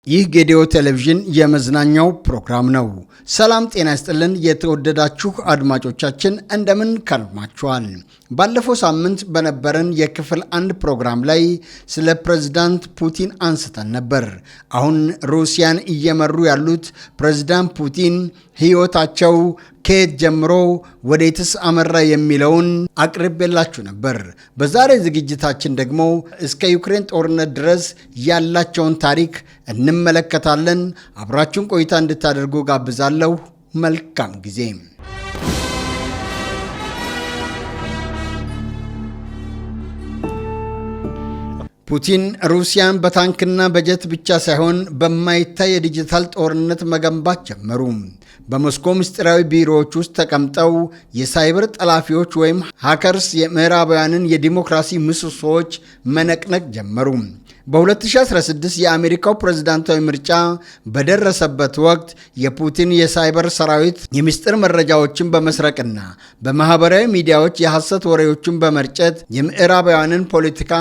ይህ ጌዲዮ ቴሌቪዥን የመዝናኛው ፕሮግራም ነው። ሰላም ጤና ይስጥልን የተወደዳችሁ አድማጮቻችን እንደምን ከርማችኋል? ባለፈው ሳምንት በነበረን የክፍል 1 ፕሮግራም ላይ ስለ ፕሬዝዳንት ፑቲን አንስተን ነበር። አሁን ሩሲያን እየመሩ ያሉት ፕሬዝዳንት ፑቲን ሕይወታቸው ከየት ጀምሮ ወዴትስ አመራ የሚለውን አቅርቤላችሁ ነበር። በዛሬ ዝግጅታችን ደግሞ እስከ ዩክሬን ጦርነት ድረስ ያላቸውን ታሪክ እንመለከታለን። አብራችሁን ቆይታ እንድታደርጉ ጋብዛለሁ። መልካም ጊዜ። ፑቲን ሩሲያን በታንክና በጀት ብቻ ሳይሆን በማይታይ የዲጂታል ጦርነት መገንባት ጀመሩ። በሞስኮ ምስጢራዊ ቢሮዎች ውስጥ ተቀምጠው የሳይበር ጠላፊዎች ወይም ሃከርስ የምዕራባውያንን የዲሞክራሲ ምሰሶዎች መነቅነቅ ጀመሩ። በ2016 የአሜሪካው ፕሬዝዳንታዊ ምርጫ በደረሰበት ወቅት የፑቲን የሳይበር ሰራዊት የምስጢር መረጃዎችን በመስረቅና በማህበራዊ ሚዲያዎች የሐሰት ወሬዎችን በመርጨት የምዕራባውያንን ፖለቲካ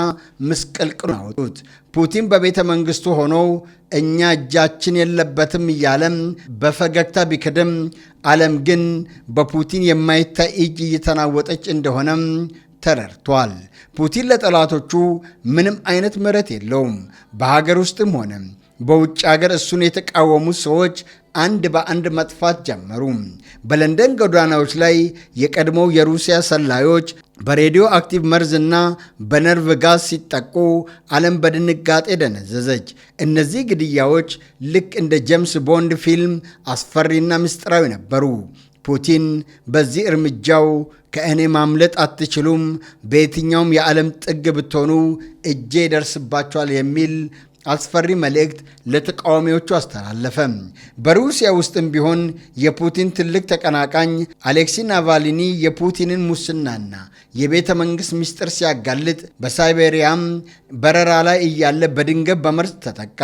ምስቅልቅሉን አወጡት። ፑቲን በቤተ መንግስቱ ሆነው እኛ እጃችን የለበትም እያለም በፈገግታ ቢክድም ዓለም ግን በፑቲን የማይታይ እጅ እየተናወጠች እንደሆነም ተረድቷል። ፑቲን ለጠላቶቹ ምንም አይነት ምሕረት የለውም። በሀገር ውስጥም ሆነ በውጭ ሀገር እሱን የተቃወሙት ሰዎች አንድ በአንድ መጥፋት ጀመሩ። በለንደን ጎዳናዎች ላይ የቀድሞው የሩሲያ ሰላዮች በሬዲዮ አክቲቭ መርዝና በነርቭ ጋዝ ሲጠቁ ዓለም በድንጋጤ ደነዘዘች። እነዚህ ግድያዎች ልክ እንደ ጄምስ ቦንድ ፊልም አስፈሪና ምስጢራዊ ነበሩ። ፑቲን በዚህ እርምጃው ከእኔ ማምለጥ አትችሉም፣ በየትኛውም የዓለም ጥግ ብትሆኑ እጄ ይደርስባቸዋል የሚል አስፈሪ መልእክት ለተቃዋሚዎቹ አስተላለፈ። በሩሲያ ውስጥም ቢሆን የፑቲን ትልቅ ተቀናቃኝ አሌክሲ ናቫልኒ የፑቲንን ሙስናና የቤተ መንግሥት ምስጢር ሲያጋልጥ በሳይቤሪያም በረራ ላይ እያለ በድንገት በመርዝ ተጠቃ።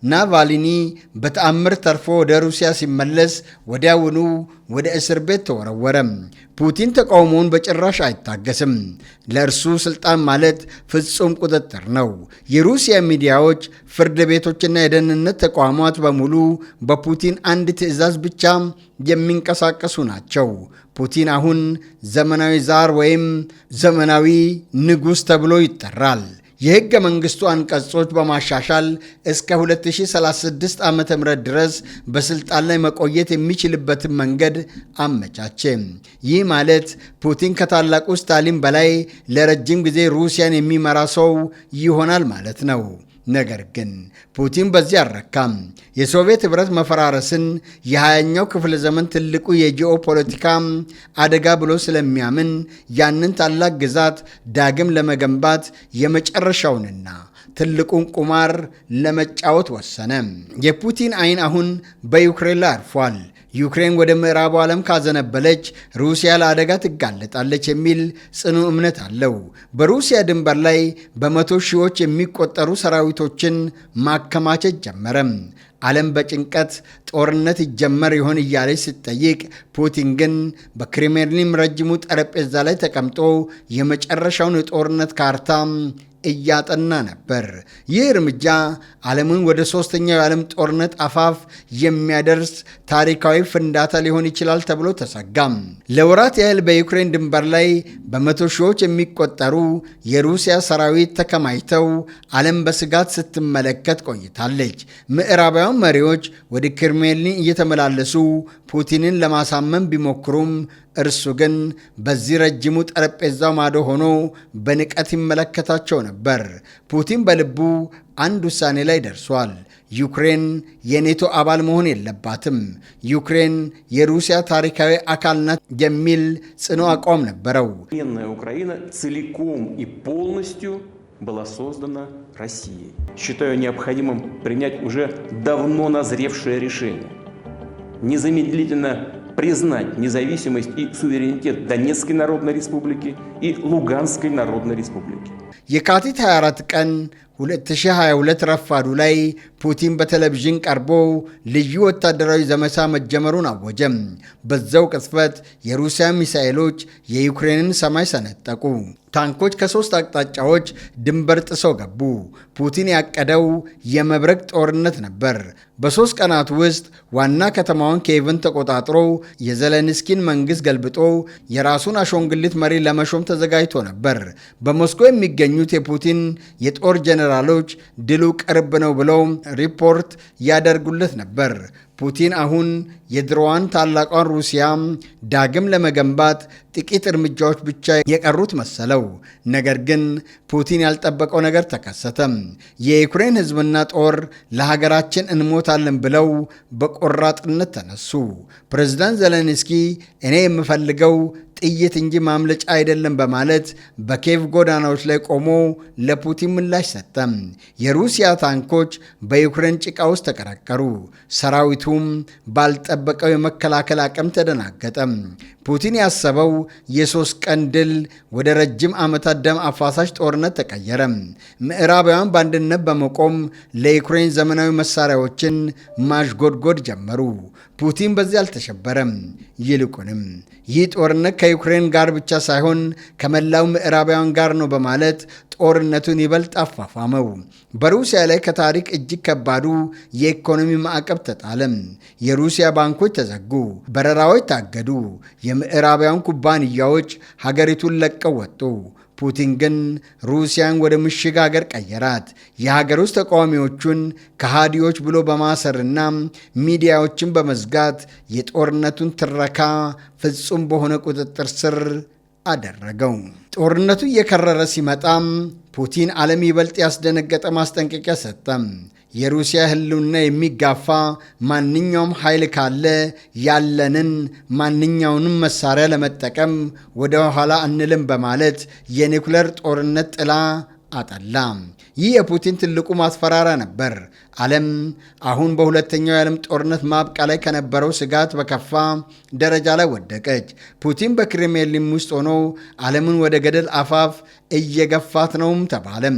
ናቫልኒ በተአምር ተርፎ ወደ ሩሲያ ሲመለስ ወዲያውኑ ወደ እስር ቤት ተወረወረ። ፑቲን ተቃውሞውን በጭራሽ አይታገስም። ለእርሱ ስልጣን ማለት ፍጹም ቁጥጥር ነው። የሩሲያ ሚዲያዎች፣ ፍርድ ቤቶችና የደህንነት ተቋማት በሙሉ በፑቲን አንድ ትዕዛዝ ብቻ የሚንቀሳቀሱ ናቸው። ፑቲን አሁን ዘመናዊ ዛር ወይም ዘመናዊ ንጉሥ ተብሎ ይጠራል። የሕገ መንግሥቱ አንቀጾች በማሻሻል እስከ 2036 ዓ.ም ድረስ በስልጣን ላይ መቆየት የሚችልበትን መንገድ አመቻቸ። ይህ ማለት ፑቲን ከታላቁ ስታሊን በላይ ለረጅም ጊዜ ሩሲያን የሚመራ ሰው ይሆናል ማለት ነው። ነገር ግን ፑቲን በዚህ አልረካም። የሶቪየት ኅብረት መፈራረስን የ20ኛው ክፍለ ዘመን ትልቁ የጂኦ ፖለቲካ አደጋ ብሎ ስለሚያምን ያንን ታላቅ ግዛት ዳግም ለመገንባት የመጨረሻውንና ትልቁን ቁማር ለመጫወት ወሰነ። የፑቲን ዓይን አሁን በዩክሬን ላይ አርፏል። ዩክሬን ወደ ምዕራቡ ዓለም ካዘነበለች ሩሲያ ለአደጋ ትጋለጣለች የሚል ጽኑ እምነት አለው። በሩሲያ ድንበር ላይ በመቶ ሺዎች የሚቆጠሩ ሰራዊቶችን ማከማቸት ጀመረ። ዓለም በጭንቀት ጦርነት ይጀመር ይሆን እያለች ስትጠይቅ፣ ፑቲን ግን በክሬምሊን ረጅሙ ጠረጴዛ ላይ ተቀምጦ የመጨረሻውን የጦርነት ካርታ እያጠና ነበር። ይህ እርምጃ ዓለምን ወደ ሶስተኛው የዓለም ጦርነት አፋፍ የሚያደርስ ታሪካዊ ፍንዳታ ሊሆን ይችላል ተብሎ ተሰጋም። ለወራት ያህል በዩክሬን ድንበር ላይ በመቶ ሺዎች የሚቆጠሩ የሩሲያ ሰራዊት ተከማችተው ዓለም በስጋት ስትመለከት ቆይታለች። ምዕራባውያን መሪዎች ወደ ክሬምሊን እየተመላለሱ ፑቲንን ለማሳመን ቢሞክሩም እርሱ ግን በዚህ ረጅሙ ጠረጴዛው ማዶ ሆኖ በንቀት ይመለከታቸው ነበር። ፑቲን በልቡ አንድ ውሳኔ ላይ ደርሷል። ዩክሬን የኔቶ አባል መሆን የለባትም፣ ዩክሬን የሩሲያ ታሪካዊ አካል ናት የሚል ጽኑ አቋም ነበረው። ኡክራይና целиком и полностью была создана Россией. Считаю необходимым принять уже давно назревшее решение. Незамедлительно признать независимость и суверенитет Донецкой Народной Республики и Луганской Народной Республики. የካቲት 24 ቀን 2022 ረፋዱ ላይ ፑቲን በቴሌቪዥን ቀርቦ ልዩ ወታደራዊ ዘመቻ መጀመሩን አወጀ። በዛው ቅጽበት የሩሲያ ሚሳኤሎች የዩክሬንን ሰማይ ሰነጠቁ። ታንኮች ከ3 አቅጣጫዎች ድንበር ጥሰው ገቡ። ፑቲን ያቀደው የመብረቅ ጦርነት ነበር። በ3 ቀናት ውስጥ ዋና ከተማዋን ኪየቭን ተቆጣጥሮ የዘለንስኪን መንግስት ገልብጦ የራሱን አሻንጉሊት መሪ ለመሾም ተዘጋጅቶ ነበር። በሞስኮ የሚገኙት የፑቲን የጦር ጀነራሎች ድሉ ቅርብ ነው ብለው ሪፖርት ያደርጉለት ነበር። ፑቲን አሁን የድሮዋን ታላቋን ሩሲያ ዳግም ለመገንባት ጥቂት እርምጃዎች ብቻ የቀሩት መሰለው። ነገር ግን ፑቲን ያልጠበቀው ነገር ተከሰተ። የዩክሬን ሕዝብና ጦር ለሀገራችን እንሞታለን ብለው በቆራጥነት ተነሱ። ፕሬዝዳንት ዘለንስኪ እኔ የምፈልገው ጥይት እንጂ ማምለጫ አይደለም በማለት በኪየቭ ጎዳናዎች ላይ ቆሞ ለፑቲን ምላሽ ሰጠ። የሩሲያ ታንኮች በዩክሬን ጭቃ ውስጥ ተቀረቀሩ። ሰራዊቱም ባልጠበቀው የመከላከል አቅም ተደናገጠ። ፑቲን ያሰበው የ3 ቀን ድል ወደ ረጅም ዓመታት ደም አፋሳሽ ጦርነት ተቀየረ። ምዕራባውያን በአንድነት በመቆም ለዩክሬን ዘመናዊ መሳሪያዎችን ማሽጎድጎድ ጀመሩ። ፑቲን በዚህ አልተሸበረም። ይልቁንም ይህ ጦርነት ከዩክሬን ጋር ብቻ ሳይሆን ከመላው ምዕራባውያን ጋር ነው በማለት ጦርነቱን ይበልጥ አፋፋመው። በሩሲያ ላይ ከታሪክ እጅግ ከባዱ የኢኮኖሚ ማዕቀብ ተጣለ። የሩሲያ ባንኮች ተዘጉ፣ በረራዎች ታገዱ፣ የምዕራባውያን ኩባንያዎች ሀገሪቱን ለቀው ወጡ። ፑቲን ግን ሩሲያን ወደ ምሽግ ሀገር ቀየራት። የሀገር ውስጥ ተቃዋሚዎቹን ከሃዲዎች ብሎ በማሰርና ሚዲያዎችን በመዝጋት የጦርነቱን ትረካ ፍጹም በሆነ ቁጥጥር ስር አደረገው። ጦርነቱ እየከረረ ሲመጣም ፑቲን ዓለም ይበልጥ ያስደነገጠ ማስጠንቀቂያ ሰጠ። የሩሲያ ሕልውና የሚጋፋ ማንኛውም ኃይል ካለ ያለንን ማንኛውንም መሳሪያ ለመጠቀም ወደ ኋላ አንልም በማለት የኒውክሌር ጦርነት ጥላ አጠላ። ይህ የፑቲን ትልቁ ማስፈራሪያ ነበር። ዓለም አሁን በሁለተኛው የዓለም ጦርነት ማብቂያ ላይ ከነበረው ስጋት በከፋ ደረጃ ላይ ወደቀች። ፑቲን በክሬምሊን ውስጥ ሆኖ ዓለምን ወደ ገደል አፋፍ እየገፋት ነውም ተባለም።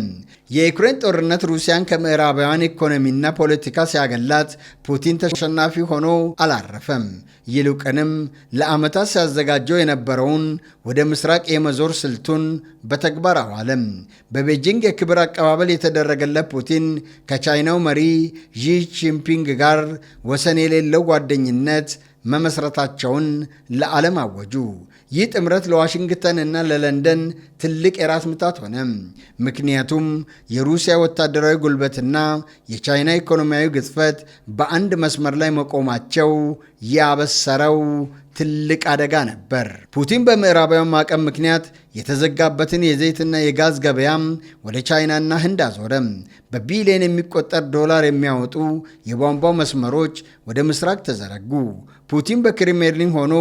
የዩክሬን ጦርነት ሩሲያን ከምዕራባውያን ኢኮኖሚና ፖለቲካ ሲያገላት ፑቲን ተሸናፊ ሆኖ አላረፈም። ይልቁንም ለዓመታት ሲያዘጋጀው የነበረውን ወደ ምስራቅ የመዞር ስልቱን በተግባር አዋለም። በቤጂንግ የክብር አቀባበል የተደረገለት ፑቲን ከቻይናው መሪ ዢ ጂንፒንግ ጋር ወሰን የሌለው ጓደኝነት መመስረታቸውን ለዓለም አወጁ። ይህ ጥምረት ለዋሽንግተን እና ለለንደን ትልቅ የራስ ምታት ሆነ። ምክንያቱም የሩሲያ ወታደራዊ ጉልበትና የቻይና ኢኮኖሚያዊ ግዝፈት በአንድ መስመር ላይ መቆማቸው ያበሰረው ትልቅ አደጋ ነበር። ፑቲን በምዕራባውያን ማዕቀብ ምክንያት የተዘጋበትን የዘይትና የጋዝ ገበያም ወደ ቻይናና ህንድ አዞረ። በቢሊዮን የሚቆጠር ዶላር የሚያወጡ የቧንቧ መስመሮች ወደ ምስራቅ ተዘረጉ። ፑቲን በክሬምሊን ሆኖ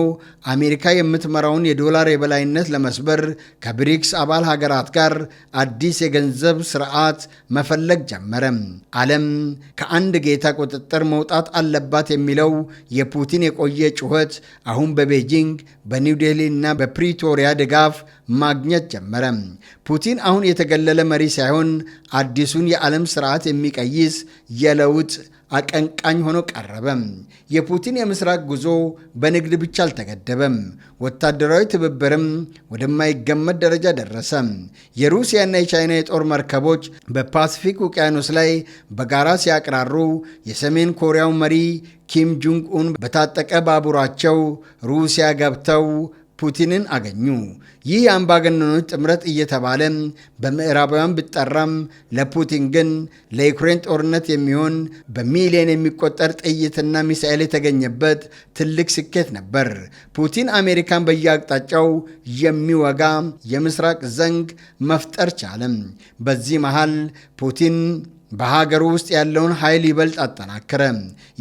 አሜሪካ የምትመራውን የዶላር የበላይነት ለመስበር ከብሪክስ አባል ሀገራት ጋር አዲስ የገንዘብ ስርዓት መፈለግ ጀመረ። ዓለም ከአንድ ጌታ ቁጥጥር መውጣት አለባት የሚለው የፑቲን የቆየ ጩኸት አሁን በቤጂንግ በኒው ዴሊ እና በፕሪቶሪያ ድጋፍ ማግኘት ጀመረ። ፑቲን አሁን የተገለለ መሪ ሳይሆን አዲሱን የዓለም ስርዓት የሚቀይስ የለውጥ አቀንቃኝ ሆኖ ቀረበ። የፑቲን የምስራቅ ጉዞ በንግድ ብቻ አልተገደበም። ወታደራዊ ትብብርም ወደማይገመት ደረጃ ደረሰ። የሩሲያና የቻይና የጦር መርከቦች በፓሲፊክ ውቅያኖስ ላይ በጋራ ሲያቅራሩ የሰሜን ኮሪያው መሪ ኪም ጆንግ ኡን በታጠቀ ባቡራቸው ሩሲያ ገብተው ፑቲንን አገኙ። ይህ የአምባገነኖች ጥምረት እየተባለ በምዕራባውያን ቢጠራም ለፑቲን ግን ለዩክሬን ጦርነት የሚሆን በሚሊዮን የሚቆጠር ጥይትና ሚሳኤል የተገኘበት ትልቅ ስኬት ነበር። ፑቲን አሜሪካን በየአቅጣጫው የሚወጋ የምስራቅ ዘንግ መፍጠር ቻለ። በዚህ መሃል ፑቲን በሀገሩ ውስጥ ያለውን ኃይል ይበልጥ አጠናከረ።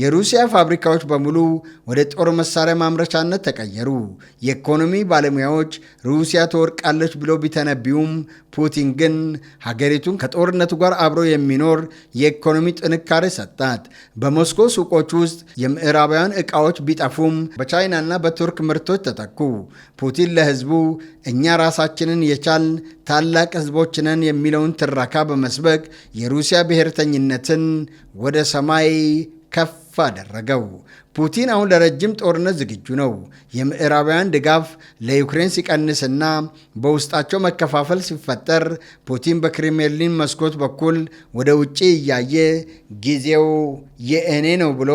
የሩሲያ ፋብሪካዎች በሙሉ ወደ ጦር መሳሪያ ማምረቻነት ተቀየሩ። የኢኮኖሚ ባለሙያዎች ሩሲያ ትወድቃለች ብለው ቢተነቢዩም ፑቲን ግን ሀገሪቱን ከጦርነቱ ጋር አብሮ የሚኖር የኢኮኖሚ ጥንካሬ ሰጣት። በሞስኮ ሱቆች ውስጥ የምዕራባውያን ዕቃዎች ቢጠፉም በቻይናና በቱርክ ምርቶች ተተኩ። ፑቲን ለሕዝቡ እኛ ራሳችንን የቻል ታላቅ ሕዝቦች ነን የሚለውን ትረካ በመስበክ የሩሲያ ብሔርተኝነትን ወደ ሰማይ ከፍ አደረገው። ፑቲን አሁን ለረጅም ጦርነት ዝግጁ ነው። የምዕራባውያን ድጋፍ ለዩክሬን ሲቀንስና በውስጣቸው መከፋፈል ሲፈጠር ፑቲን በክሬምሊን መስኮት በኩል ወደ ውጭ እያየ ጊዜው የእኔ ነው ብሎ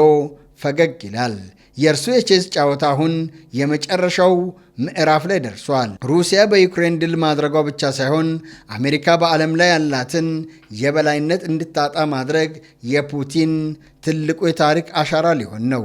ፈገግ ይላል። የእርሱ የቼዝ ጨዋታ አሁን የመጨረሻው ምዕራፍ ላይ ደርሷል። ሩሲያ በዩክሬን ድል ማድረጓ ብቻ ሳይሆን አሜሪካ በዓለም ላይ ያላትን የበላይነት እንድታጣ ማድረግ የፑቲን ትልቁ የታሪክ አሻራ ሊሆን ነው።